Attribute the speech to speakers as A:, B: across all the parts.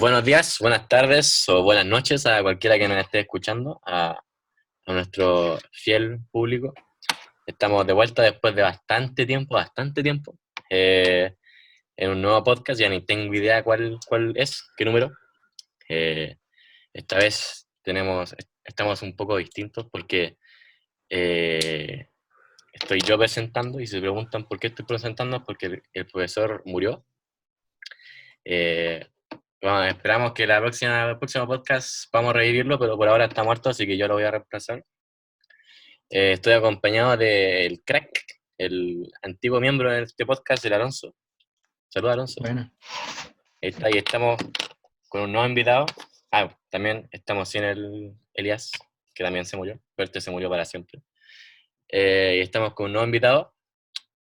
A: Buenos días, buenas tardes o buenas noches a cualquiera que nos esté escuchando, a nuestro fiel público. Estamos de vuelta después de bastante tiempo, eh, en un nuevo podcast. Ya ni tengo idea cuál es, qué número. Eh, Esta vez estamos un poco distintos porque eh, estoy yo presentando y se preguntan por qué estoy presentando, es porque el profesor murió. Eh, Bueno, esperamos que el próximo podcast vamos a revivirlo, pero por ahora está muerto, así que yo lo voy a reemplazar. Estoy acompañado del crack, el antiguo miembro de este podcast, el Alonso. Saludos, Alonso.
B: Bueno,
A: Ahí está, y estamos con un nuevo invitado. También estamos sin el Elías, que también se murió, pero este se murió para siempre. Y estamos con un nuevo invitado,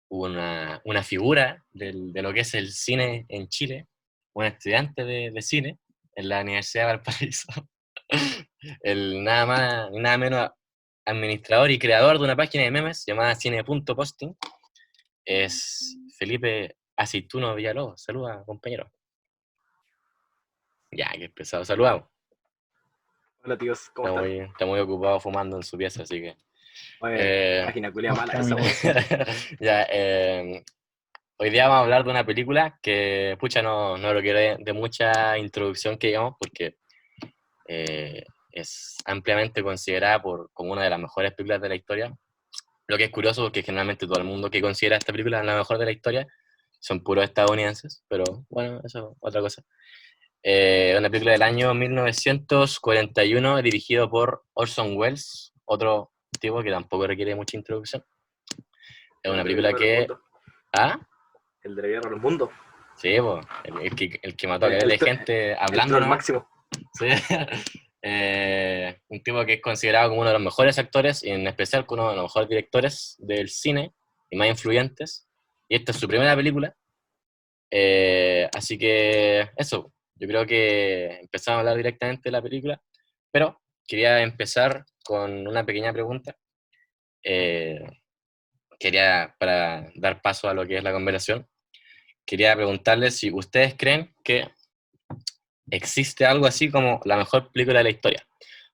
A: una figura de lo que es el cine en Chile, un estudiante de cine en la Universidad de Valparaíso. El nada más ni nada menos administrador y creador de una página de memes llamada Cine.posting es Felipe Aceituno Villalobos. Saluda, compañero. Ya, qué pesado. Saludamos.
C: Hola tíos, ¿cómo
A: Está
C: están?
A: está muy ocupado fumando en su pieza, así que...
C: Oye,
A: eh,
C: página culia mala esa,
B: Camila.
C: weón.
A: ya, hoy día vamos a hablar de una película que, pucha, no lo quiero de mucha introducción que digamos, porque es ampliamente considerada como una de las mejores películas de la historia. Lo que es curioso porque generalmente todo el mundo que considera esta película la mejor de la historia son puros estadounidenses, pero bueno, eso es otra cosa. Una película del año 1941 dirigido por Orson Welles, otro tipo que tampoco requiere mucha introducción. Es
C: El
A: una
C: de la
A: película
C: Guerra de los
A: que...
C: Mundos.
A: ¿Ah?
C: El de la Guerra de los Mundos.
A: Sí, po, el que mató a
C: El,
A: caleta
C: el,
A: de
C: tro-
A: gente
C: el
A: hablando
C: troll
A: nomás.
C: máximo.
A: Sí. Un tipo que es considerado como uno de los mejores actores y en especial como uno de los mejores directores del cine y más influyentes. Y esta es su primera película. Así que eso, yo creo que empezamos a hablar directamente de la película, pero quería empezar con una pequeña pregunta. Eh, para dar paso a lo que es la conversación, quería preguntarles si ustedes creen que existe algo así como la mejor película de la historia.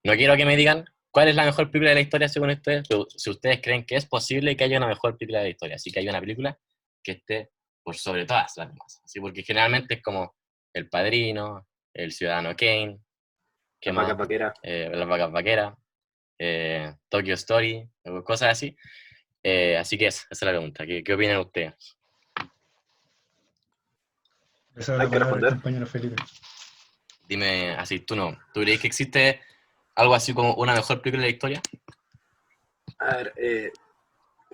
A: No quiero que me digan cuál es la mejor película de la historia según ustedes, pero si ustedes creen que es posible que haya una mejor película de la historia, así que haya una película que esté por sobre todas las demás. ¿Sí? Porque generalmente es como El Padrino, El Ciudadano Kane, ¿qué
C: Las
A: más?
C: vacas vaqueras.
A: Las Vacas Vaqueras, Tokyo Story, cosas así. Así que esa es la pregunta. ¿Qué opinan ustedes?
B: Esa es
C: Hay
B: la
C: que
B: palabra,
C: responder.
B: compañero Felipe.
A: Dime así, ¿tú crees que existe algo así como una mejor película de la historia?
C: A ver,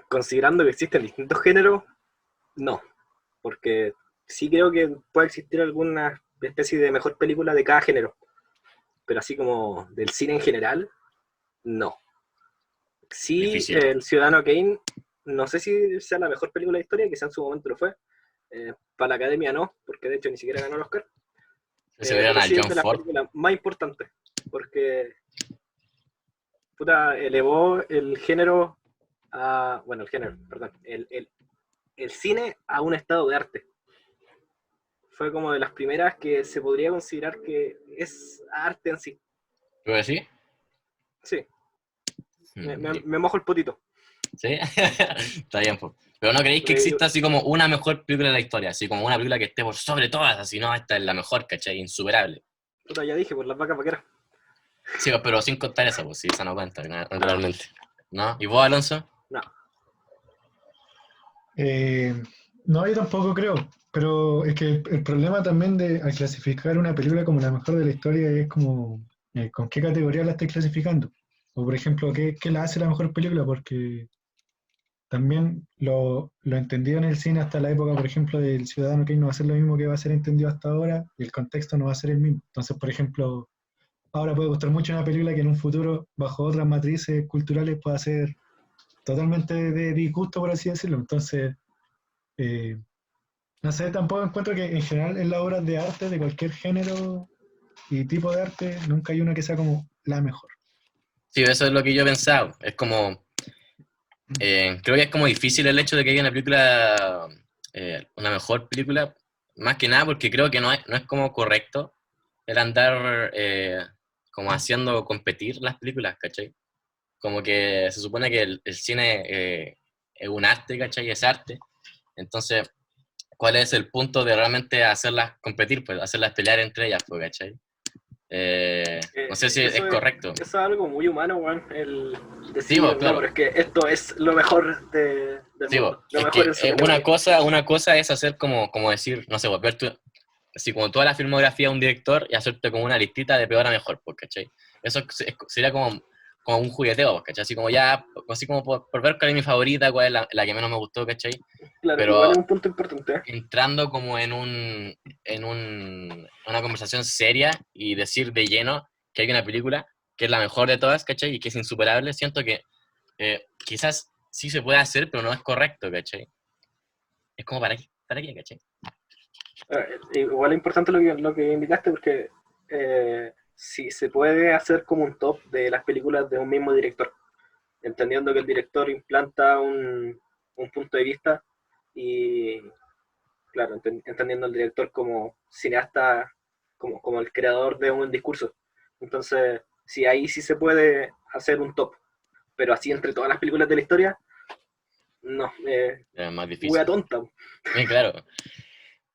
C: considerando que existen distintos géneros, no. Porque sí creo que puede existir alguna especie de mejor película de cada género. Pero así como del cine en general, no. Sí,
A: Difícil.
C: El Ciudadano Kane, no sé si sea la mejor película de historia, quizá en su momento lo fue. Para la Academia no, porque de hecho ni siquiera ganó el Oscar.
A: Se vieron
C: Pero
A: a
C: sí es
A: John
C: de las
A: Ford.
C: películas más importantes, porque puta, elevó el género bueno, el género, perdón, el cine a un estado de arte. Fue como de las primeras que se podría considerar que es arte en sí.
A: ¿Tú decís?
C: Sí, me, me,
A: Sí.
C: me mojo el potito.
A: ¿Sí? Está bien, pues. Pero ¿no creéis que
C: Porque,
A: exista así como una mejor película de la historia? Así como una película que esté por sobre todas, así no, esta es la mejor, ¿cachai? Insuperable.
C: puta, ya dije, por las vacas vaqueras.
A: Sí, pero sin contar esa, pues sí, esa no cuenta, naturalmente. ¿No? ¿Y vos, Alonso?
C: No,
B: Eh, no, yo tampoco creo, pero es que el problema también de al clasificar una película como la mejor de la historia es como con qué categoría la estáis clasificando. O por ejemplo, ¿qué la hace la mejor película? Porque también lo entendido en el cine hasta la época, por ejemplo, del Ciudadano Kane no va a ser lo mismo que va a ser entendido hasta ahora, y el contexto no va a ser el mismo. Entonces, por ejemplo, ahora puede gustar mucho una película que en un futuro, bajo otras matrices culturales, pueda ser totalmente de disgusto, por así decirlo. Entonces, eh, no sé, tampoco encuentro que en general en las obras de arte, de cualquier género y tipo de arte, nunca hay una que sea como la mejor.
A: Sí, eso es lo que yo he pensado. Es como, creo que es como difícil el hecho de que haya una película, una mejor película, más que nada porque creo que no es como correcto el andar como haciendo competir las películas, ¿cachai? Como que se supone que el cine es un arte, ¿cachai? Es arte. Entonces, ¿cuál es el punto de realmente hacerlas competir? Pues hacerlas pelear entre ellas, pues, ¿cachai? No sé si es correcto.
C: Eso es algo muy humano, weón, el
A: Sí,
C: decir,
A: vos,
C: no, pero
A: claro.
C: es que esto es lo mejor del
A: Sí, vos.
C: mundo, lo
A: Es
C: mejor
A: que
C: en su categoría.
A: una cosa es hacer como decir, no sé, vos, ver así como toda la filmografía de un director y hacerte como una listita de peor a mejor, pues, ¿cachai? Eso sería como un jugueteo, pues, ¿cachai? Así como ya, así como por ver cuál es mi favorita, cuál es la que menos me gustó, ¿cachai?
C: Claro, igual
A: Pero
C: es un punto importante, ¿eh?
A: entrando como una conversación seria y decir de lleno que hay una película que es la mejor de todas, ¿cachai? Y que es insuperable, siento que quizás sí se puede hacer, pero no es correcto, ¿cachai? Es como para qué, ¿cachai?
C: Igual es importante lo que indicaste porque si se puede hacer como un top de las películas de un mismo director, entendiendo que el director implanta un punto de vista y, claro, entendiendo al director como cineasta, como el creador de un discurso. Entonces, sí, ahí sí se puede hacer un top, pero así entre todas las películas de la historia, no,
A: Es más
C: wea
A: difícil.
C: tonta.
A: Claro.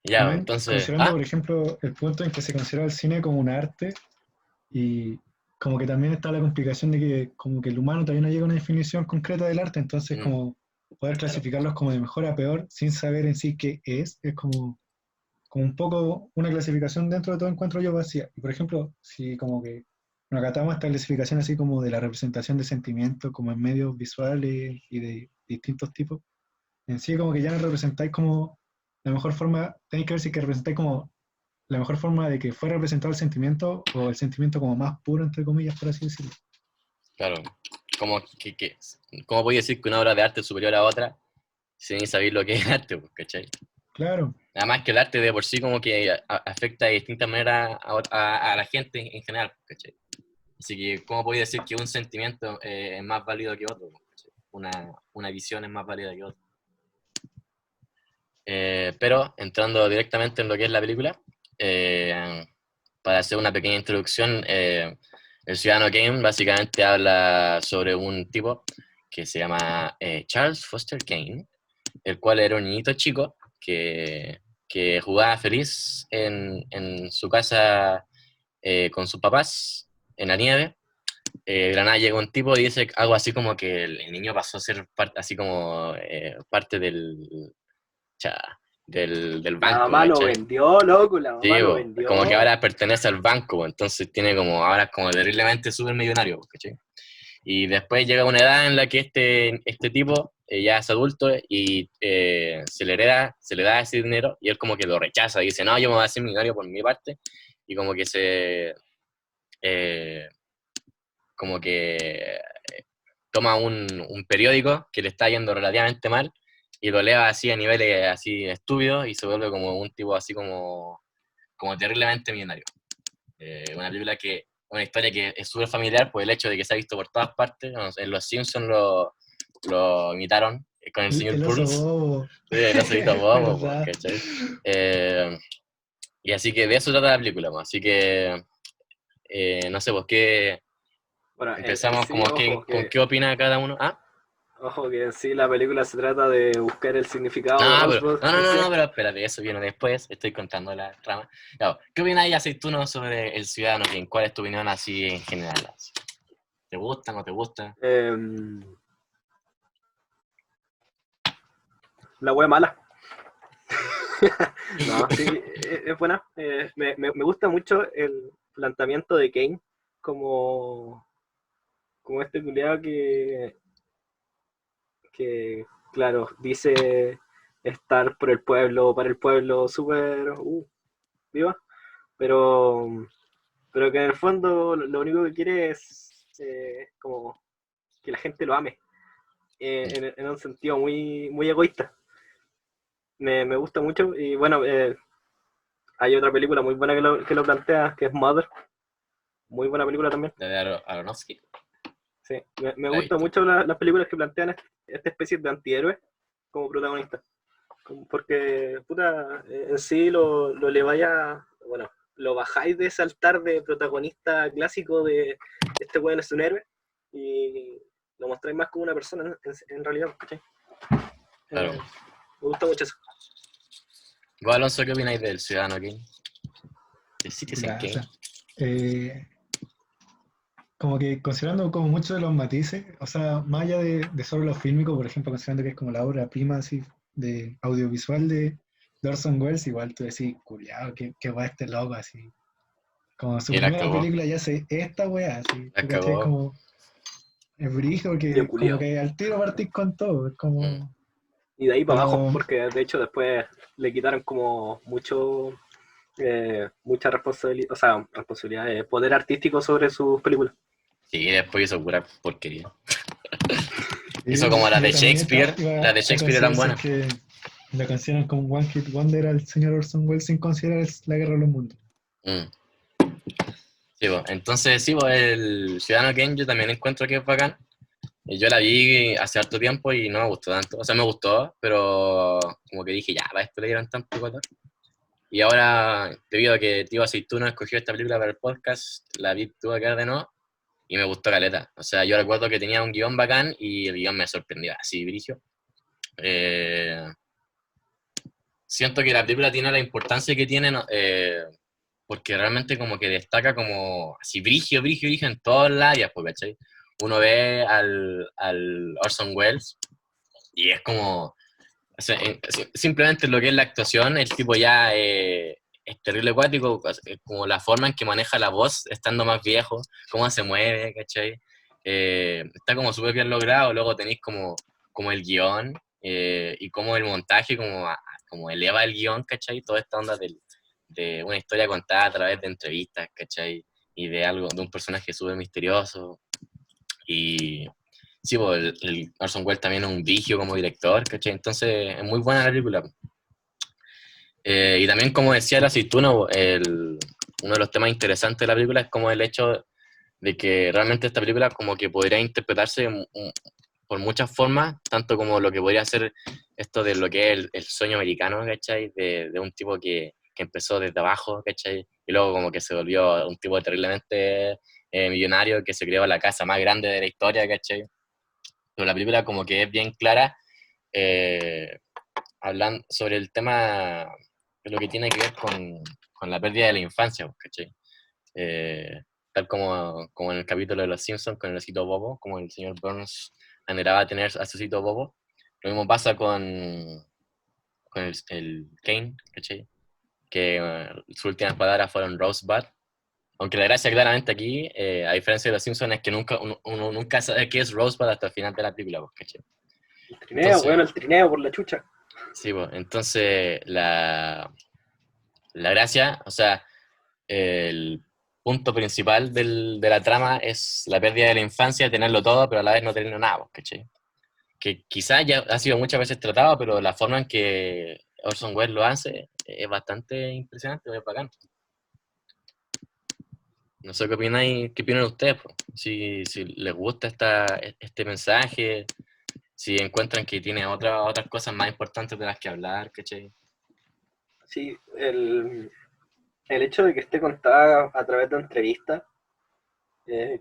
A: Ya,
B: También
A: entonces,
B: considerando, por ejemplo, el punto en que se considera el cine como un arte y como que también está la complicación de que como que el humano todavía no llega a una definición concreta del arte, entonces como poder
A: claro,
B: clasificarlos como de mejor a peor sin saber en sí qué es como un poco una clasificación dentro de todo encuentro yo vacía. Y por ejemplo, si como que nos acatamos esta clasificación así como de la representación de sentimientos como en medios visuales y de distintos tipos, en sí como que ya no representáis como la mejor forma, tenéis que ver si que representáis como la mejor forma de que fue representado el sentimiento o el sentimiento como más puro, entre comillas, por así decirlo.
A: claro. Como ¿cómo voy a decir que una obra de arte es superior a otra sin saber lo que es arte, pues, ¿cachai?
B: Claro,
A: Además que el arte de por sí como que afecta de distintas maneras a la gente en general, pues, ¿cachai? Así que, ¿cómo podía decir que un sentimiento es más válido que otro, pues, ¿cachai? Una visión es más válida que otra. Pero entrando directamente en lo que es la película, para hacer una pequeña introducción, el Ciudadano Kane básicamente habla sobre un tipo que se llama Charles Foster Kane, el cual era un niñito chico que jugaba feliz en su casa con sus papás en la nieve. De la nada llega un tipo y dice algo así como que el niño pasó a ser así como parte del
C: La
A: banco,
C: mamá lo
A: ¿cachai?
C: vendió, loco, la mamá
A: Sí,
C: lo
A: bo, como que
C: vendió.
A: ahora pertenece al banco, bo, entonces tiene como, ahora es como terriblemente súper millonario, bo, ¿cachai? Y después llega una edad en la que este tipo ya es adulto y se le da ese dinero y él como que lo rechaza y dice, no, yo me voy a hacer millonario por mi parte y como que eh, como que toma un periódico que le está yendo relativamente mal y lo eleva así a niveles así estúpidos y se vuelve como un tipo así como terriblemente millonario. Una película una historia que es súper familiar por el hecho de que se ha visto por todas partes. No sé, en Los Simpsons lo imitaron con el señor
B: el oso
A: Burns,
B: bobo,
A: sí, el oso bobo, po,
B: ¿verdad?
A: ¿cachai? Eh, y así que de eso trata la película, po. Así que, no sé, pues qué
C: Bueno, en
A: empezamos
C: sí,
A: como con qué opina cada uno. Ah,
C: ojo que en sí la película se trata de buscar el significado de
A: no,
C: Roswell
A: no, no,
C: en
A: no,
C: sí.
A: no, pero espérate, eso viene después, estoy contando la trama. Claro, ¿qué opinas, Aceituno, sobre El Ciudadano Kane? ¿Cuál es tu opinión así en general? Así? ¿Te gusta, no te gusta?
C: Eh, la wea mala. No, sí, es buena. Me gusta mucho el planteamiento de Kane como, como este culiado que, claro, dice estar por el pueblo, para el pueblo, súper viva, pero, pero que en el fondo lo único que quiere es como que la gente lo ame, en un sentido muy egoísta. Me gusta mucho y bueno, hay otra película muy buena que lo plantea, que es Mother, muy buena película también.
A: ¿De Aronofsky?
C: Sí, me
A: La he
C: gustan
A: visto.
C: mucho las películas que plantean esta especie de antihéroe como protagonista. Porque, puta, en sí lo le vaya, bueno, lo bajáis de ese altar de protagonista clásico de este weón es un héroe y lo mostráis más como una persona en realidad, ¿cachai?
A: Claro.
C: Me gusta mucho eso.
A: ¿Vos, Alonso, qué opináis del Ciudadano Kane? ¿De Citizen
B: Ya, o
A: Kane?
B: sea, como que considerando como muchos de los matices, o sea, más allá de solo lo fílmico, por ejemplo, considerando que es como la obra prima así de audiovisual de Orson Welles, igual tú decís, culiao, qué va este loco así. Como su
A: Y la
B: primera
A: cagó.
B: película ya hace esta weá, así,
A: La
B: tú cachai,
A: cagó.
B: como es brígido
C: Tío
B: que como
C: culiao.
B: que al tiro partís con todo, es
A: Mm.
B: como,
C: Y de ahí para abajo,
B: pero
C: porque de hecho después le quitaron como mucha responsabilidad, o sea, responsabilidad, poder artístico sobre sus películas.
A: Sí, después hizo pura porquería.
B: sí,
A: Hizo como las
B: yo
A: de
B: también
A: Shakespeare.
B: iba
A: Las de
B: a
A: Shakespeare eran
B: considerar si es
A: buenas.
B: que lo consideran como un One Hit Wonder al señor Orson Welles sin considerar la guerra de los mundos.
A: Mm. Sí, po. Entonces, sí, po, el Ciudadano Kane yo también encuentro que es bacán. Y yo la vi hace harto tiempo y no me gustó tanto. O sea, me gustó, pero como que dije, ya, para esto le dieron tan poco valor. Y ahora, debido a que Tío Aceituno escogió esta película para el podcast, la vi, tuve que ver de nuevo y me gustó caleta. O sea, yo recuerdo que tenía un guión bacán y el guión me sorprendió, así, brigio. Eh, Siento que la película tiene la importancia que tiene, ¿no? Porque realmente como que destaca como así brigio, brigio, brigio en todas las áreas, pues, ¿cachai? Uno ve al Orson Welles y es como, o sea, simplemente lo que es la actuación, el tipo ya es terrible acuático, como la forma en que maneja la voz, estando más viejo, cómo se mueve, ¿cachai? Está como súper bien logrado, luego tenéis como el guión y como el montaje, como eleva el guión, ¿cachai? Toda esta onda de una historia contada a través de entrevistas, ¿cachai? Y de algo, de un personaje súper misterioso. Y sí, pues el Orson Welles también es un vigio como director, ¿cachai? Entonces es muy buena la película. Y también, como decía el aceituno, uno de los temas interesantes de la película es como el hecho de que realmente esta película como que podría interpretarse por muchas formas, tanto como lo que podría ser esto de lo que es el sueño americano, ¿cachai? De un tipo que empezó desde abajo, ¿cachai? Y luego como que se volvió un tipo terriblemente millonario que se creó la casa más grande de la historia, ¿cachai? Pero la película como que es bien clara, eh, hablando sobre el tema de lo que tiene que ver con la pérdida de la infancia, ¿cachai? Tal como en el capítulo de Los Simpsons con el osito Bobo, como el señor Burns anhelaba tener a su osito Bobo. Lo mismo pasa con el Kane, ¿cachai? Que sus últimas palabras fueron Rosebud. Aunque la gracia claramente aquí, a diferencia de Los Simpsons, es que uno nunca sabe qué es Rosebud hasta el final de la película, pues, ¿cachai?
C: El trineo,
A: Entonces,
C: bueno, el trineo por la chucha.
A: sí, pues, entonces la gracia, o sea, el punto principal de la trama es la pérdida de la infancia, tenerlo todo, pero a la vez no tenerlo nada, pues, ¿cachai? Que quizás ya ha sido muchas veces tratado, pero la forma en que Orson Welles lo hace es bastante impresionante, es bacán. No sé qué opinan ustedes, pues. Si les gusta este mensaje, si encuentran que tiene otras cosas más importantes de las que hablar, ¿cachai?
C: Sí, el hecho de que esté contada a través de entrevistas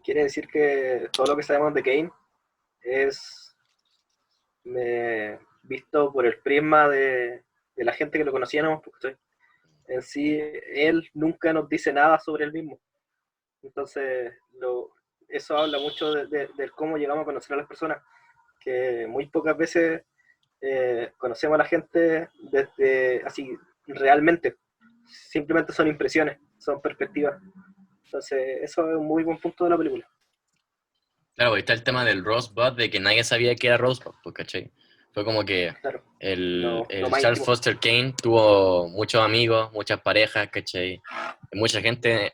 C: quiere decir que todo lo que sabemos de Kane es visto por el prisma de la gente que lo conocía, ¿no? Porque en sí él nunca nos dice nada sobre él mismo. Entonces, eso habla mucho de cómo llegamos a conocer a las personas, que muy pocas veces conocemos a la gente desde así realmente. Simplemente son impresiones, son perspectivas. Entonces, eso es un muy buen punto de la película.
A: Claro, ahí está el tema del Rosebud, de que nadie sabía que era Rosebud, pues, ¿cachai? Fue como que
C: Claro,
A: el,
C: lo
A: el
C: más
A: Charles
C: íntimo.
A: Foster Kane tuvo muchos amigos, muchas parejas, ¿cachai? Mucha gente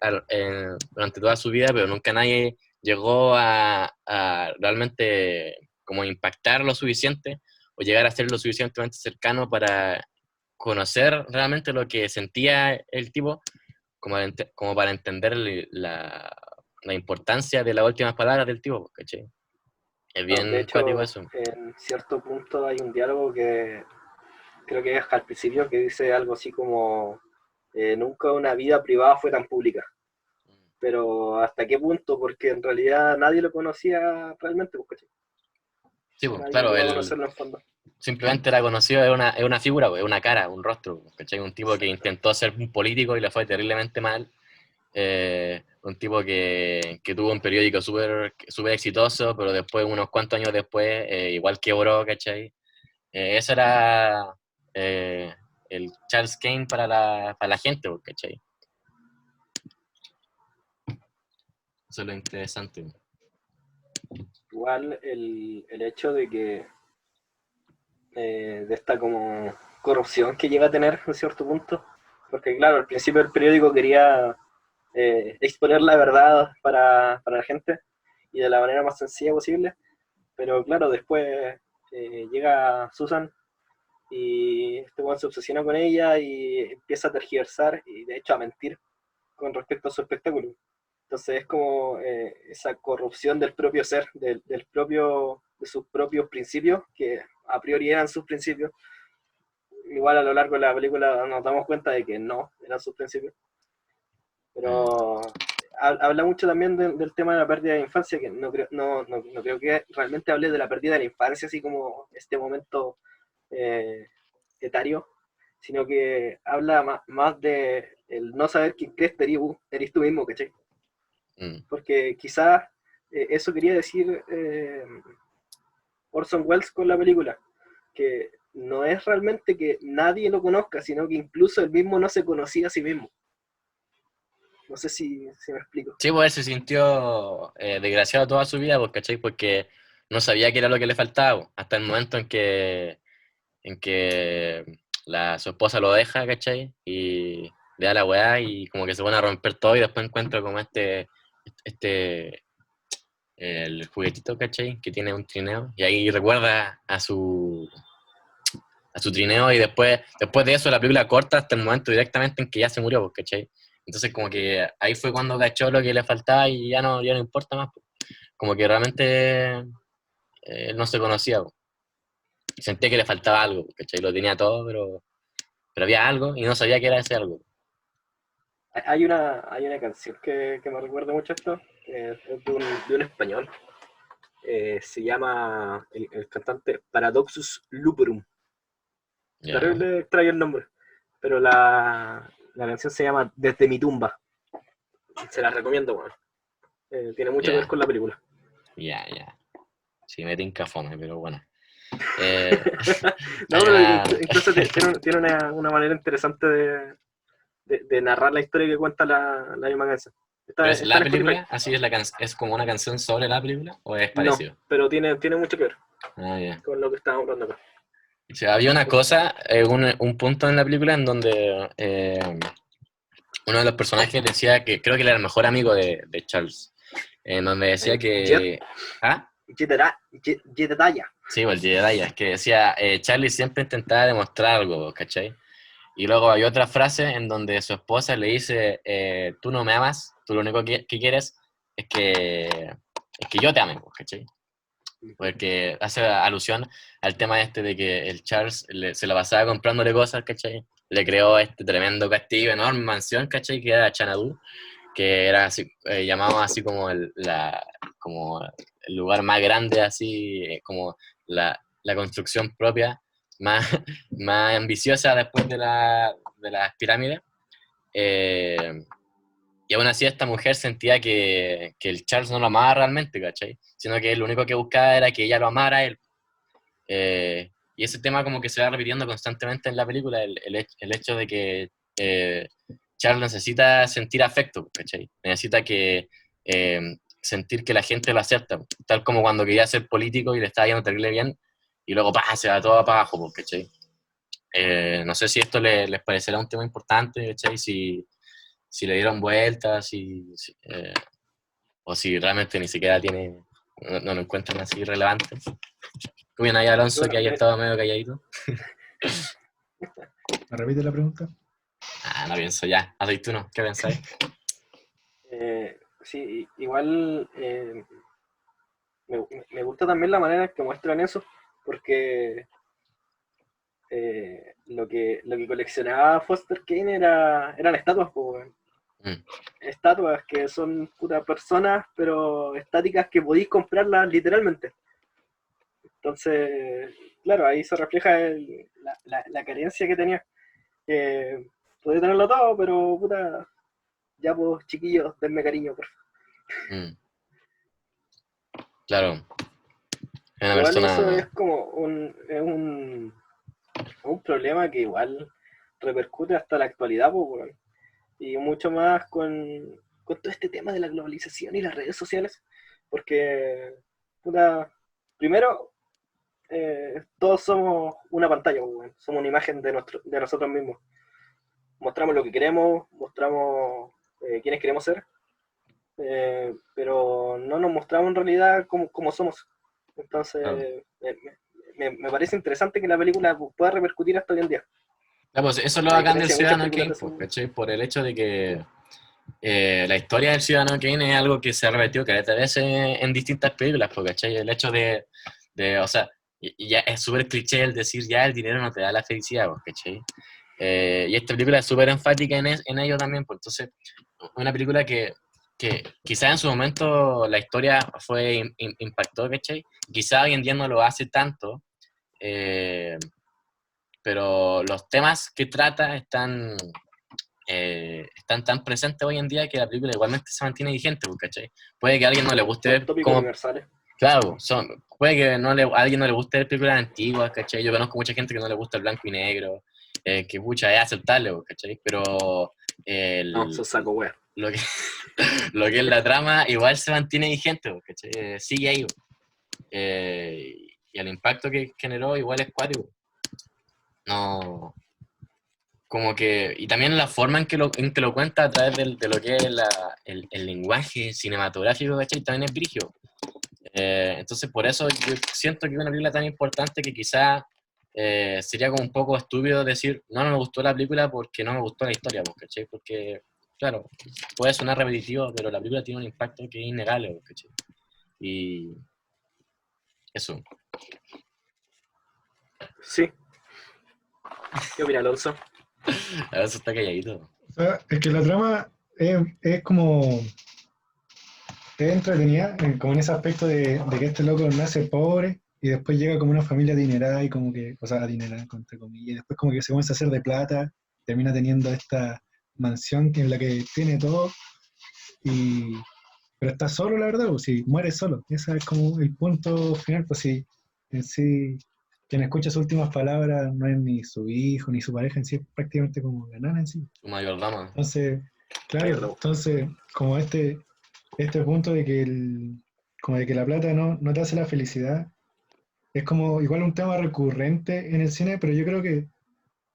A: durante toda su vida, pero nunca nadie llegó a realmente como impactar lo suficiente o llegar a ser lo suficientemente cercano para conocer realmente lo que sentía el tipo, como para entender la importancia de las últimas palabras del tipo, ¿cachai? Es
C: No, de
A: bien cuático
C: hecho,
A: eso.
C: en cierto punto hay un diálogo que creo que es al principio que dice algo así como nunca una vida privada fue tan pública. Pero ¿hasta qué punto? Porque en realidad nadie lo conocía realmente, pues, ¿cachai?
A: Sí, pues,
C: Nadie
A: claro,
C: llegó a
A: él
C: conocerlo en fondo.
A: simplemente era conocido, es una figura, pues, es una cara, un rostro, ¿cachai? Un tipo que
C: Exacto.
A: intentó ser un político y le fue terriblemente mal. Un tipo que tuvo un periódico súper exitoso, pero después, unos cuantos años después, igual quebró, ¿cachai? Eso era eh, el Charles Kane para la gente, pues, ¿cachai? Eso es lo interesante.
C: Igual el hecho de que de esta como corrupción que llega a tener en cierto punto, porque claro, al principio el periódico quería exponer la verdad para la gente y de la manera más sencilla posible, pero claro, después llega Susan y este weón se obsesiona con ella y empieza a tergiversar y de hecho a mentir con respecto a su espectáculo. Entonces es como esa corrupción del propio ser, de sus propios principios, que a priori eran sus principios. Igual a lo largo de la película nos damos cuenta de que no eran sus principios.
A: Mm.
C: Pero habla mucho también del tema de la pérdida de infancia, que no creo que realmente hable de la pérdida de la infancia, así como este momento eh, etario, sino que habla más de el no saber quién crees eres tú mismo, ¿cachai?
A: Mm.
C: Porque quizás eso quería decir Orson Welles con la película, que no es realmente que nadie lo conozca, sino que incluso él mismo no se conocía a sí mismo. No sé si me explico.
A: Sí, pues él se sintió desgraciado toda su vida, pues, ¿cachai? Porque no sabía qué era lo que le faltaba, pues, hasta el momento en que su esposa lo deja, ¿cachai? Y le da la weá y como que se pone a romper todo y después encuentra como este, el juguetito, ¿cachai? Que tiene un trineo y ahí recuerda a su trineo y después de eso la película corta hasta el momento directamente en que ya se murió, pues, ¿cachai? Entonces como que ahí fue cuando cachó lo que le faltaba y ya no importa más, pues. Como que realmente él no se conocía, pues. Sentía que le faltaba algo, pues, ¿cachai? Lo tenía todo, pero había algo y no sabía qué era ese algo.
C: Hay una canción que me recuerda mucho a esto, es de un español. Se llama el cantante Paradoxus Luperum.
A: Ya,
C: Terrible extraño el nombre, pero la canción se llama Desde mi tumba. Se la recomiendo, bueno. Tiene mucho que ver
A: ya,
C: con la película.
A: ya. Sí, me tinca fome, pero bueno. Eh,
C: No,
A: hay
C: pero
A: una...
C: incluso tiene una manera interesante de narrar la historia que cuenta la misma canción.
A: ¿Pero
C: Está,
A: es
C: está
A: la
C: en Spotify.
A: película? ¿Así es es como una canción sobre la película? ¿O es
C: No,
A: parecido?
C: pero tiene mucho que ver
A: Ah, ya.
C: con lo que estábamos hablando acá.
A: O sea, había una cosa, un punto en la película en donde uno de los personajes decía que creo que él era el mejor amigo de Charles, en donde decía
C: Jet,
A: que... ¿Ah?
C: Jedediah.
A: Sí, o el Jedi, es que decía, Charlie siempre intentaba demostrar algo, ¿cachai? Y luego hay otra frase en donde su esposa le dice, tú no me amas, tú lo único que quieres es que yo te ame, pues, ¿cachai? Porque hace alusión al tema este de que el Charles se la pasaba comprándole cosas, ¿cachai? Le creó este tremendo castillo, enorme mansión, ¿cachai? Que era Xanadu, que era así, llamado así como como el lugar más grande, así como la construcción propia más, más ambiciosa después de las pirámides. Eh, y aún así esta mujer sentía que el Charles no lo amaba realmente, ¿cachai? Sino que lo único que buscaba era que ella lo amara a él. Y ese tema como que se va repitiendo constantemente en la película, el hecho de que Charles necesita sentir afecto, ¿cachai? Necesita sentir que la gente lo acepta, tal como cuando quería ser político y le estaba yendo terrible bien, y luego ¡pah! Se va todo para abajo, ¿cachai? No sé si esto les parecerá un tema importante, ¿cachai? Si le dieron vueltas, o si realmente ni siquiera no lo encuentran así relevante. ¿Qué opinas ahí, Alonso,
C: Bueno,
A: que haya estado medio calladito?
B: ¿Me repite la pregunta?
A: Ah, no pienso ya. Aceituno, ¿qué pensáis?
C: sí, igual me gusta también la manera en que muestran eso, porque lo que coleccionaba Foster Kane eran estatuas, pues, weón.
A: Mm,
C: Estatuas que son putas personas, pero estáticas que podéis comprarlas literalmente. Entonces, claro, ahí se refleja la carencia que tenía. Podía tenerlo todo, pero puta, ya pues chiquillos, denme cariño, por favor.
A: mm, claro, es una
C: Igual eso
A: persona...
C: es como un problema que igual repercute hasta la actualidad, pues, weón. Y mucho más con todo este tema de la globalización y las redes sociales, porque, puta, primero, todos somos una pantalla, pues, weón. Somos una imagen de nosotros mismos. Mostramos lo que queremos, mostramos quiénes queremos ser, pero no nos mostramos en realidad como somos.
A: Claro.
C: Entonces, me parece interesante que la película pueda repercutir hasta hoy en día,
A: Ya, pues eso es lo
C: a
A: bacán del
C: diferencia de muchas
A: Ciudadano
C: películas
A: Kane,
C: de
A: pues,
C: su...
A: ¿cachai? Por el hecho de que la historia del Ciudadano Kane es algo que se ha repetido caleta de veces en distintas películas, pues, ¿cachai? El hecho o sea, y ya es súper cliché el decir ya el dinero no te da la felicidad, pues, ¿cachai? Y esta película es súper enfática en ello también, pues entonces, una película que quizá en su momento la historia impactó, ¿cachai? Quizá hoy en día no lo hace tanto, eh, pero los temas que trata están tan presentes hoy en día que la película igualmente se mantiene vigente, pues, ¿cachai? Puede que a alguien no le guste
C: Son
A: ver
C: tópicos
A: como,
C: universales.
A: claro, puede que a alguien no le guste ver películas antiguas, ¿cachai? Yo conozco mucha gente que no le gusta el blanco y negro, que pucha, es aceptable, pues, ¿cachai? Pero
C: No,
A: el,
C: son saco wea.
A: lo que, lo que es la trama igual se mantiene vigente, pues, ¿cachai? Sigue ahí, pues. Y el impacto que generó igual es cuático. No, como que, y también la forma en que lo cuenta a través de lo que es el lenguaje cinematográfico, ¿cachai? También es brígido. Entonces, por eso yo siento que es una película tan importante que quizá sería como un poco estúpido decir, no me gustó la película porque no me gustó la historia, pues, ¿cachai? Porque, claro, puede sonar repetitivo, pero la película tiene un impacto que es innegable, pues, ¿cachai? Y eso,
C: Sí. ¿Qué opina Alonso?
A: a veces está calladito.
B: O sea, es que la trama es como es entretenida, como en ese aspecto de que este loco nace pobre y después llega como una familia adinerada y como que, o sea, adinerada, entre comillas, y después como que se comienza a hacer de plata, termina teniendo esta mansión en la que tiene todo, y, pero está solo, la verdad, pues si muere solo, ese es como el punto final, pues si en sí, quien escucha sus últimas palabras no es ni su hijo ni su pareja en sí, es prácticamente como la nana en sí.
A: Su mayor dama.
B: Entonces, claro,
C: Mayordomo.
B: entonces, como este punto de que como de que la plata no te hace la felicidad, es como igual un tema recurrente en el cine, pero yo creo que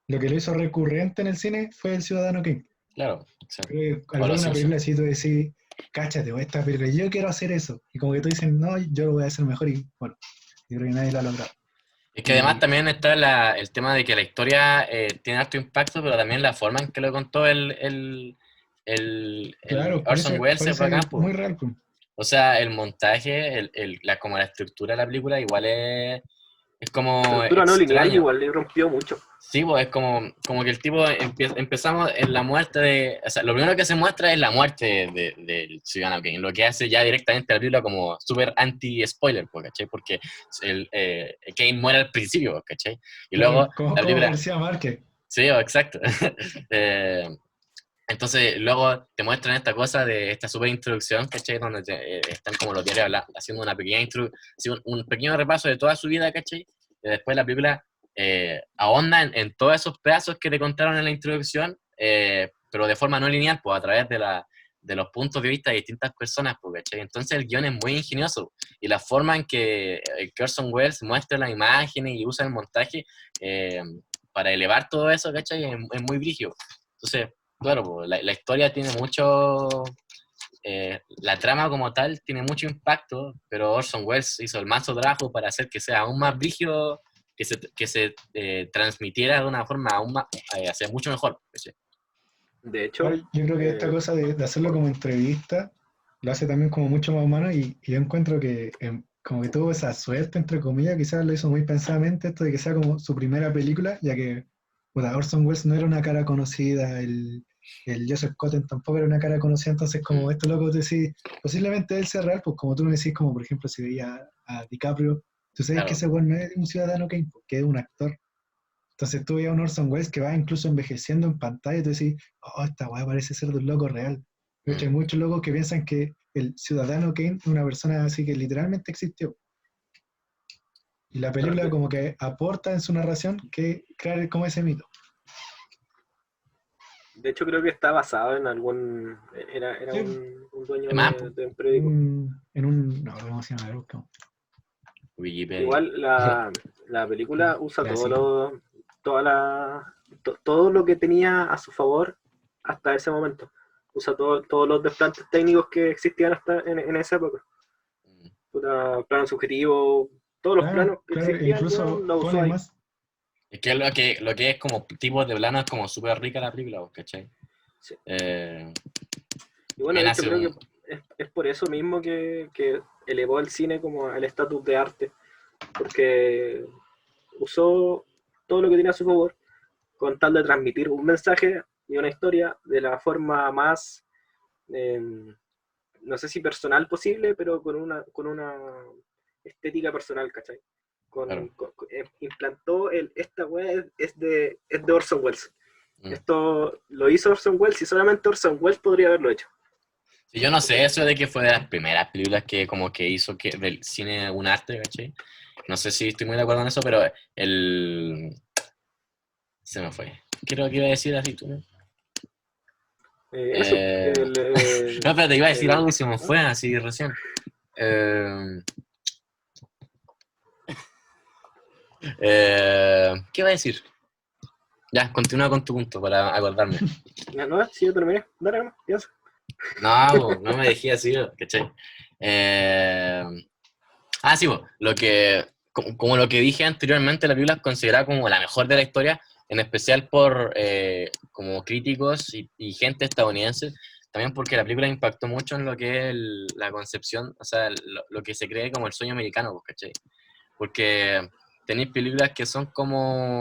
B: lo que lo hizo recurrente en el cine fue el Ciudadano Kane.
A: Claro, sí.
B: Creo que al
A: O
B: ver
A: los
B: una
A: Simpsons.
B: película así tú decís, cáchate, o esta película, yo quiero hacer eso. Y como que tú dices, no, yo lo voy a hacer mejor y bueno, yo creo que nadie lo ha logrado.
A: Es que además
B: Y
A: también está el tema de que la historia tiene alto impacto, pero también la forma en que lo contó el
B: claro,
A: Orson Welles es
B: parece
A: bacán, po.
B: muy real, pues.
A: O sea, el montaje, como la estructura de la película, igual es como
C: Estructura no lineal
A: extraño.
C: igual le rompió mucho.
A: Sí, pues es como que el tipo empezamos en la muerte o sea, lo primero que se muestra es la muerte del ciudadano Kane, lo que hace ya directamente la película como súper anti-spoiler, pues, ¿cachai? Porque Kane muere al principio, pues, ¿cachai? Y luego
B: Claro, como,
A: la
B: como
A: película,
B: García Márquez.
A: sí, exacto. Eh, entonces luego te muestran esta cosa de esta super introducción, ¿cachai? Donde están como los diarios haciendo una pequeña un pequeño repaso de toda su vida, ¿cachai? Y después la película ahonda en todos esos pedazos que te contaron en la introducción, pero de forma no lineal, pues a través de los puntos de vista de distintas personas, pues, ¿cachai? Entonces el guión es muy ingenioso y la forma en que Orson Welles muestra las imágenes y usa el montaje eh, para elevar todo eso, ¿cachai? Es muy brígido. Entonces, claro, pues, la historia tiene mucho, la trama como tal tiene mucho impacto, pero Orson Welles hizo el mazo trabajo para hacer que sea aún más brígido, que se transmitiera de una forma aún más, hacia mucho mejor. ¿Sí?
C: De
B: Claro,
C: hecho,
B: yo creo que esta
C: eh,
B: cosa de hacerlo como entrevista lo hace también como mucho más humano y yo encuentro que como que tuvo esa suerte, entre comillas, quizás lo hizo muy pensadamente, esto de que sea como su primera película, ya que puta, Orson Welles no era una cara conocida, el Joseph Cotten tampoco era una cara conocida, entonces como esto loco te decís, posiblemente él sea real, pues como tú me decís, como por ejemplo si veía a DiCaprio, tú sabes que
A: Claro.
B: ese weón no es un ciudadano Kane, porque es un actor. Entonces tú veías a un Orson Welles que va incluso envejeciendo en pantalla y tú decís, oh, esta weá parece ser de un loco real. De hecho, hay muchos locos que piensan que el ciudadano Kane es una persona así que literalmente existió. Y la
C: Bueno,
B: película como que aporta en su narración que crear como ese mito.
C: de hecho creo que está basado en algún... Era
B: Sí,
C: un dueño
A: ¿Qué más, po?
C: de un periódico.
B: no, ¿cómo se llama? A ver, buscamos.
A: Wikipedia.
C: Igual la película usa
B: Clásico.
C: todo lo que tenía a su favor hasta ese momento. Usa todos los desplantes técnicos que existían hasta en esa época. Puta, plano subjetivo, todos los
B: Claro,
C: planos que
B: claro, e
C: existían,
B: incluso
C: weón, lo usó
B: pone
C: ahí.
B: más.
A: Es que lo que es como tipos de plano es como súper rica la película, ¿vos cachai?
C: Sí.
A: Eh,
C: Y bueno,
A: También
C: de hecho
A: hace
C: creo
A: un...
C: que es por eso mismo que elevó el cine como al estatus de arte, porque usó todo lo que tenía a su favor con tal de transmitir un mensaje y una historia de la forma más, eh, no sé si personal posible, pero con una estética personal, ¿cachai?
A: Claro.
C: Implantó esta weá es de Orson Welles.
A: Mm.
C: Esto lo hizo Orson Welles y solamente Orson Welles podría haberlo hecho.
A: Sí, yo no sé eso de que fue de las primeras películas que como que hizo que del cine un arte, ¿cachai? No sé si estoy muy de acuerdo en eso, pero el... Se me fue. Creo que iba a decir así tú, ¿no?
C: Eso,
A: Eh, No, pero te iba a decir algo y se me
C: ¿no?
A: fue así recién. Eh, ¿Qué iba a decir? Ya, continúa con tu punto para acordarme.
C: No, sí, yo terminé. Dale, no, piensa.
A: No, no me dejé así, ¿cachai? Eh, sí, como lo que dije anteriormente, la película es considerada como la mejor de la historia, en especial por como críticos y gente estadounidense, también porque la película impactó mucho en lo que es la concepción, o sea, lo que se cree como el sueño americano, pues, ¿cachai? Porque tenéis películas que son como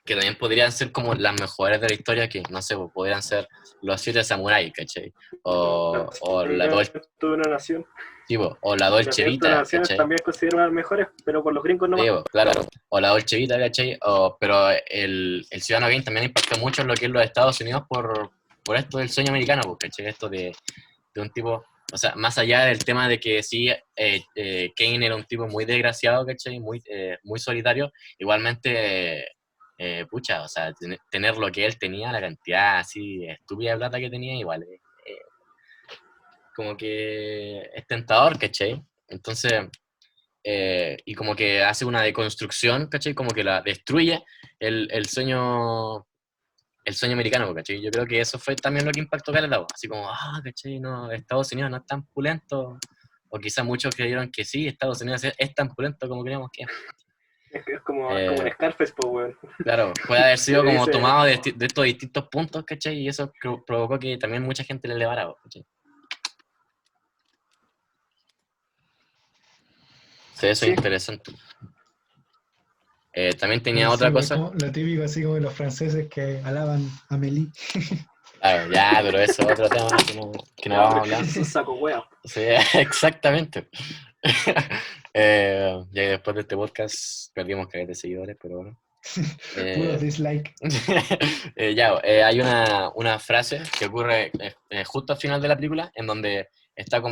A: que también podrían ser como las mejores de la historia, que no sé, pues, podrían ser Los Siete Samuráis, ¿cachai? O la Dolce,
C: Nacimiento de una nación.
A: o la Dolce
C: Nacimiento de una
A: Vita,
C: nación
A: ¿cachai?
C: también considero una de las mejores, pero por los gringos
A: Sí,
C: nomás.
A: pues, claro, o la Dolce Vita, ¿cachai? Pero el Ciudadano Kane también impactó mucho en lo que es los Estados Unidos por esto del sueño americano, pues, ¿cachai? Esto de un tipo, o sea, más allá del tema de que sí, Kane era un tipo muy desgraciado, ¿cachai? Muy solitario, igualmente, pucha, o sea, tener lo que él tenía, la cantidad así estúpida de plata que tenía, igual, como que es tentador, ¿cachai? Entonces, y como que hace una deconstrucción, ¿cachai? Como que la destruye el sueño el sueño americano, ¿cachai? Yo creo que eso fue también lo que impactó Caleta, así como, ¿cachai? No, Estados Unidos no es tan pulento, o quizá muchos creyeron que sí, Estados Unidos es tan pulento como creíamos que es.
C: Es como
A: Eh,
C: en Scarface, pues, weón.
A: claro, puede haber
C: Que
A: sido
C: le
A: como
C: dice,
A: tomado de estos distintos puntos, ¿cachai? Y eso provocó que también mucha gente le elevara, ¿cachai? Sí, eso es
C: sí,
A: interesante. También tenía
B: Sí,
A: otra
B: pues es
A: cosa.
B: como lo típico así como los franceses que alaban a Mélie.
A: Claro, ya, pero eso es otro tema que no
C: no,
A: vamos
C: pero
A: a
C: es que
A: hablar.
C: eso es un saco wea.
A: Sí, exactamente. Ya después de este podcast perdimos caleta de seguidores, pero bueno.
B: Puro
A: Eh,
B: dislike.
A: Hay una frase que ocurre justo al final de la película, en donde están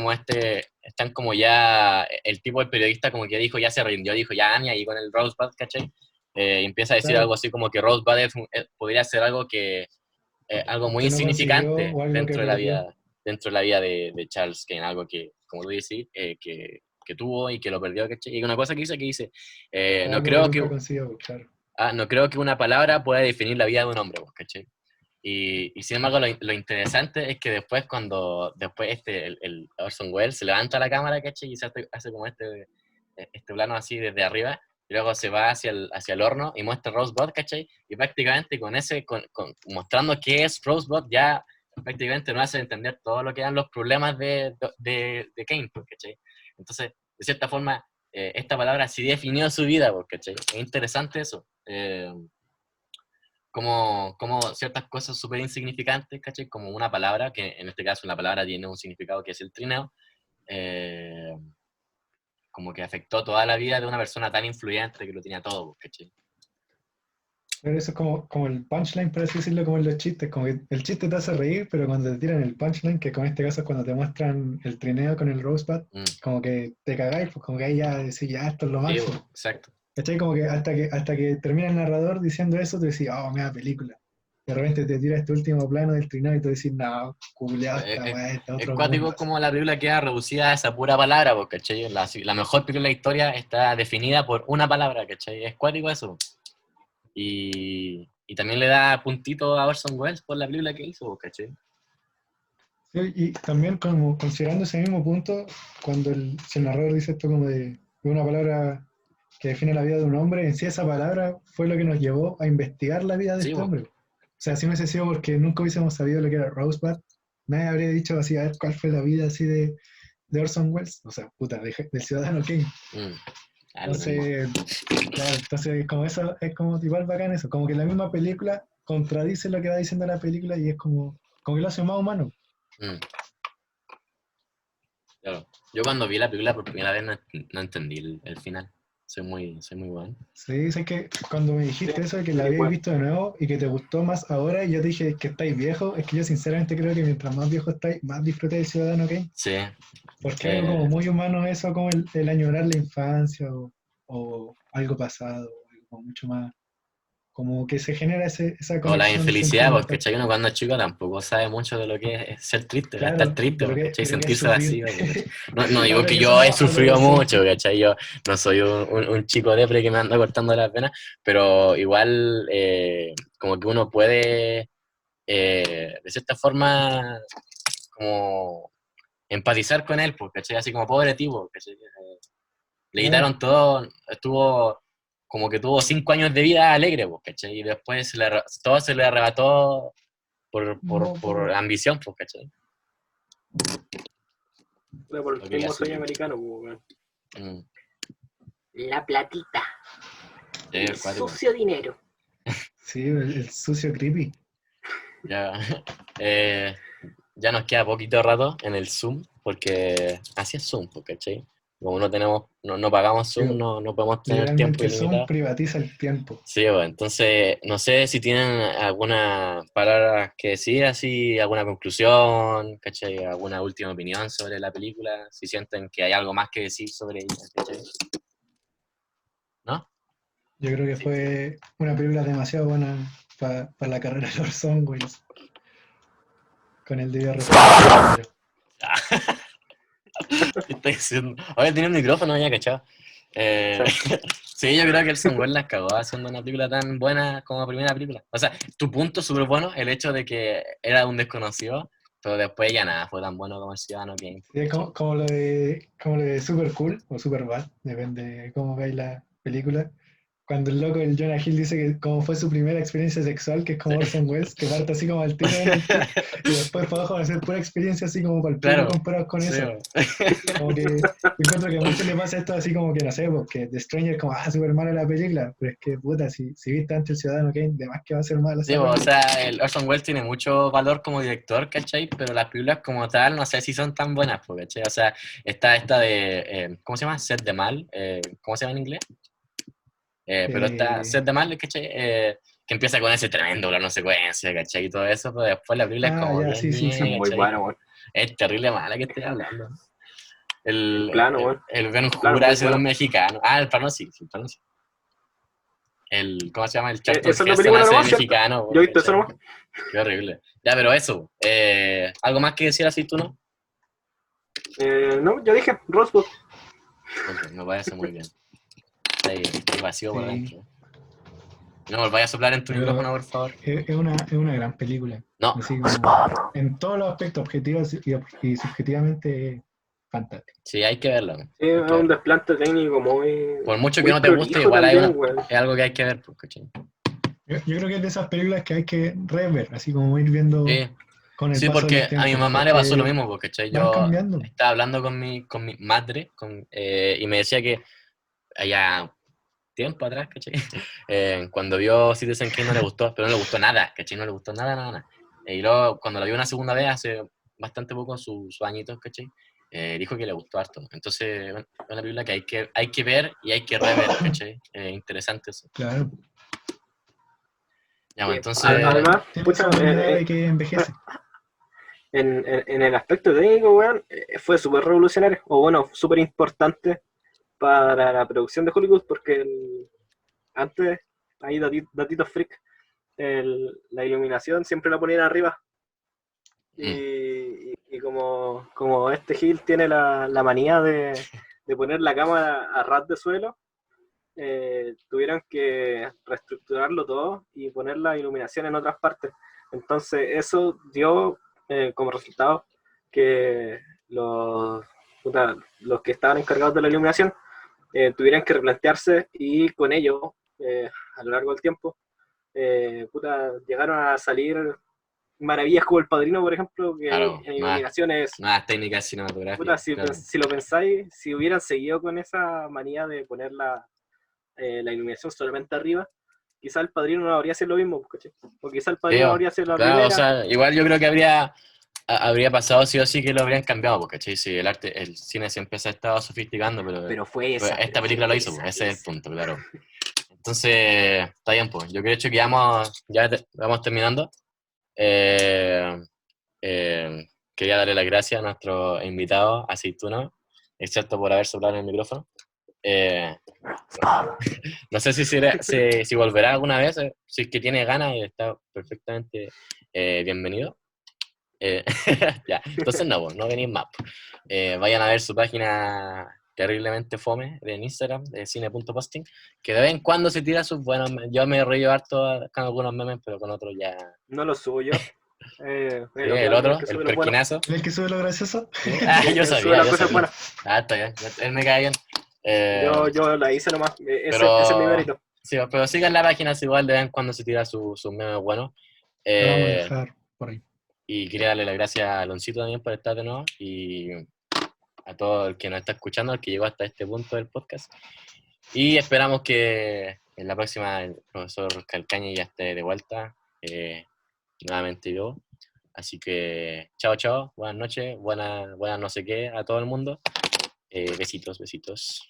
A: como ya, el tipo del periodista como que dijo, ya se rindió, dijo, ya Anya, y con el Rosebud, ¿cachai? Y empieza a decir algo
B: Claro,
A: así como que Rosebud podría ser algo muy
B: que no consiguió
A: insignificante
B: o algo que perdió.
A: dentro de la vida de Charles Kane, algo que, como tú decís, que tuvo y que lo perdió, ¿cachai? Y una cosa que dice,
B: O
A: no
B: algo que
A: creo que,
B: nunca consiguió, pues, claro.
A: no creo que una palabra pueda definir la vida de un hombre, pues, ¿cachai? Y sin embargo, lo interesante es que después el Orson Welles se levanta la cámara, ¿cachai? Y se hace como este plano así desde arriba, y luego se va hacia el horno y muestra Rosebud, ¿cachai? Y prácticamente mostrando qué es Rosebud, ya prácticamente nos hace entender todo lo que eran los problemas de Kane, pues, ¿cachai? Entonces, de cierta forma, esta palabra sí definió su vida, ¿cachai? Es interesante eso. Como ciertas cosas súper insignificantes, ¿cachai? Como una palabra, que en este caso una palabra tiene un significado que es el trineo, eh, como que afectó toda la vida de una persona tan influyente que lo tenía todo, ¿cachai?
B: Pero eso es como el punchline, por así decirlo, como en los chistes. Como que el chiste te hace reír, pero cuando te tiran el punchline, que con este caso es cuando te muestran el trineo con el Rosebud, como que te cagáis, pues como que ahí ya decís, ya, esto es lo
A: Sí,
B: máximo.
A: exacto.
B: ¿Cachai? Como que hasta que termina el narrador diciendo eso, tú decís, oh, mira película. De repente te tira este último plano del trineo y tú decís, no, culeado esta weá, este
A: Es
B: otro
A: cuático
B: mundo.
A: como la película queda reducida a esa pura palabra, ¿cachai? La mejor película de la historia está definida por una palabra, ¿cachai? Es cuático eso. Y también le da puntito a Orson Welles por la película que hizo, ¿cachai?
B: Sí, y también como considerando ese mismo punto, cuando si el narrador dice esto como de una palabra que define la vida de un hombre, en sí esa palabra fue lo que nos llevó a investigar la vida de
A: Sí,
B: este hombre. O sea, si no hubiese sido porque nunca hubiésemos sabido lo que era Rosebud, nadie habría dicho así, a ver cuál fue la vida así de Orson Welles, o sea, puta, del Ciudadano Kane.
A: Lo mismo.
B: Entonces, claro, entonces como eso es como igual bacán eso, como que la misma película contradice lo que va diciendo la película y es como que lo hace más humano.
A: Claro. Yo cuando vi la película por primera vez no entendí el final. Soy muy bueno.
B: Sí, sé que cuando me dijiste
C: Sí,
B: eso de que la habías
C: igual.
B: visto de nuevo y que te gustó más ahora, y yo te dije que estáis viejos, es que yo sinceramente creo que mientras más viejo estáis, más disfruté de Ciudadano Kane,
A: Sí.
B: porque algo como muy humano eso, como el añorar la infancia o algo pasado, algo como mucho más, como que se genera esa
A: O la
B: conexión
A: infelicidad, porque
B: sentimental.
A: ¿cachai? Uno cuando es chico tampoco sabe mucho de lo que es ser triste, estar
B: Claro,
A: triste, ¿cachai?
B: de lo que es
A: Sentirse
B: sufrir.
A: vacío, ¿cachai? No digo
B: Ahora
A: que
B: que
A: yo he
B: somos
A: sufrido mucho,
B: adolescentes.
A: ¿cachai? Yo no soy un chico depre que me anda cortando las venas, pero igual como que uno puede, de cierta forma, como empatizar con él, pues, ¿cachai? Así como pobre tipo, ¿cachai? Le
B: Claro,
A: quitaron todo, como que tuvo 5 años de vida alegre, pues, ¿cachai? Y después todo se le arrebató
B: no,
A: por ambición, pues, ¿cachai?
C: Fue por el
A: Lo quería
C: mismo
A: hacer.
C: sueño americano, pues, weón.
A: Mm,
C: La platita.
A: sí,
C: El
A: es cuático.
C: sucio dinero.
B: sí, el sucio creepy.
A: Ya, eh, ya nos queda poquito rato en el Zoom, porque así es Zoom, pues, ¿cachai? Como no pagamos Zoom,
B: Digo,
A: no podemos tener tiempo
B: literalmente Zoom
A: ilimitado.
B: privatiza el tiempo.
A: Sí, bueno, entonces, no sé si tienen alguna palabra que decir, así, alguna conclusión, ¿cachai? Alguna última opinión sobre la película, si sienten que hay algo más que decir sobre ella, ¿cachai? ¿No?
B: Yo creo que
C: Sí.
B: fue una película demasiado buena para la carrera de Orson Welles, con el debido respeto.
A: ¿Qué estoy diciendo? Oye, tiene un micrófono ya, ¿cachai?
C: Sí.
A: Sí, yo creo que el Welles las cagó haciendo una película tan buena como primera película. O sea, tu punto súper bueno, el hecho de que era un desconocido, pero después ya nada, fue tan bueno como el Ciudadano Kane.
B: Sí, es
A: ¿Cachai?
B: como lo de Super Cool o Super Bad, depende de cómo veis la película. Cuando el loco, el Jonah Hill, dice que como fue su primera experiencia sexual, que es como
A: Sí.
B: Orson Welles, que parte así como al tiro en el pic, y después para abajo va a ser pura experiencia así como para el pico
A: Claro,
B: comparados con
A: sí.
B: eso. Como que yo encuentro que a muchos les pasa esto así como que no sé, porque The Stranger como, súper mala la película, pero es que puta, si viste antes el Ciudadano Kane, de más que va a ser mala
A: Sí,
B: esa
A: o
B: película.
A: sea, el Orson Welles tiene mucho valor como director, ¿cachai? Pero las películas como tal no sé si son tan buenas, pues, ¿cachai? O sea, está esta de, ¿cómo se llama? Set de Mal, ¿cómo se llama en inglés? Pero está
B: Eh,
A: Set de Mal, ¿cachai? Que empieza con ese tremendo plano secuencia, ¿cachai? Y todo eso, pero después la película es como
B: ya,
A: bien
B: sí, sí,
C: Es
B: sí.
A: ñe,
C: muy
A: ¿cachai?
C: bueno, weón.
A: Es terrible mala que estoy hablando.
C: El plano, weón.
A: El Ben
C: El plano
A: Hur
C: es muy
A: ese de un
C: bueno.
A: mexicano. Ah, el plano sí, el plano sí. ¿Cómo se llama? El Charlton
C: Esa es la
A: Heston
C: película
A: hace de
C: nomás, ¿cierto?
A: mexicano,
C: Yo he visto eso
A: ¿cachai?
C: nomás.
A: Qué horrible. Ya, pero eso. ¿Algo más que decir así tú, no?
C: No, ya dije, Rosebud.
A: Ok, me parece muy bien. Está ahí vacío por
B: Sí,
A: adentro. No volváis a soplar en tu
B: pero
A: micrófono, por favor.
B: es una gran película.
A: No.
B: Así como en todos los aspectos objetivos y subjetivamente fantástica.
A: Sí, hay que verlo.
C: Sí,
A: Hay
C: es
A: que
C: un
A: verlo.
C: desplante técnico muy,
A: Por mucho que
C: muy
A: no te guste,
C: prolijo
A: igual
C: también, weón.
A: es algo que hay que ver, pues, ¿cachai?
B: Yo creo que es de esas películas que hay que rever, así como ir viendo
A: Sí,
B: con el
A: Sí,
B: paso del
A: porque a mi
B: tiempo,
A: mamá le pasó lo
B: porque
A: mismo, porque ¿cachai?
B: van
A: Yo
B: cambiando.
A: estaba hablando con mi madre y me decía que allá tiempo atrás, ¿cachai? Cuando vio Citizen Kane no le gustó, pero no le gustó nada, ¿cachai? No le gustó nada, nada, nada. Y luego, cuando la vio una segunda vez, hace bastante poco, sus añitos, ¿cachai? Dijo que le gustó harto. Entonces, bueno, es una película que hay que ver y hay que rever, ¿cachai? Interesante eso.
B: Claro.
A: Ya, bueno, entonces,
C: Además,
B: Tiene esa
C: pucha,
B: cualidad de que envejece.
C: en el aspecto técnico, weón, fue súper revolucionario, o bueno, súper importante para la producción de Hollywood, porque antes, ahí datitos freak, la iluminación siempre la ponían arriba. Y como este Gil tiene la manía de poner la cámara a ras de suelo, tuvieron que reestructurarlo todo y poner la iluminación en otras partes. Entonces eso dio como resultado que los que estaban encargados de la iluminación tuvieran que replantearse y con ello, a lo largo del tiempo, llegaron a salir maravillas como El Padrino, por ejemplo, que
A: claro,
C: en
A: nuevas,
C: iluminación es,
A: nuevas técnicas cinematográficas, claro.
C: si lo pensáis, si hubieran seguido con esa manía de poner la iluminación solamente arriba, quizá El Padrino no habría sido lo mismo, ¿cachai? O quizá El
A: Sí,
C: Padrino no habría sido la
A: claro, o
C: primera.
A: sea, igual yo creo que habría pasado sí o sí que lo habrían cambiado, porque ¿cachai? Sí, el cine siempre se ha estado sofisticando,
C: Pero fue esa,
A: esta
C: pero
A: película
C: fue
A: lo hizo,
C: esa,
A: pues, ese es el
C: esa.
A: punto, claro. Entonces, está bien, pues. Yo creo que vamos terminando. Eh, Quería darle las gracias a nuestro invitado, Aceituno, excepto por haber soplado en el micrófono. Eh, no sé si volverá alguna vez, si es que tiene ganas y está perfectamente bienvenido. Ya, entonces no, pues, no venís más. Vayan a ver su página terriblemente fome en Instagram, de cine.posting, que de vez en cuando se tira sus buenos yo me río harto con algunos memes, pero con otros ya.
C: No lo subo yo. El
A: El
C: Osvaldo, el
A: otro,
C: que
A: el
C: sube los buenos.
A: perquinazo.
B: ¿El que sube lo gracioso?
A: Yo
C: Él sube
A: sabía,
C: las
A: yo
C: cosas
A: sabía.
C: buenas.
A: Está bien, él me cae bien. Eh,
C: Yo la hice nomás. Ese es mi
A: pero,
C: mérito.
A: sí, pero sigan la página, es igual de vez en cuando se tira sus memes buenos.
B: Lo vamos a
A: Eh,
B: dejar por ahí.
A: y quería darle las gracias a Aloncito también por estar de nuevo y a todo el que nos está escuchando, el que llegó hasta este punto del podcast. Y esperamos que en la próxima el profesor Calcañi ya esté de vuelta, nuevamente yo. Así que chao, chao, buenas noches, buenas no sé qué a todo el mundo. Besitos, besitos.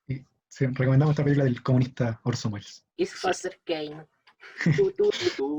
B: Y sí, recomendamos esta película del comunista Orson Welles.
C: It's
A: Sí.
C: Faster Kane. Tú.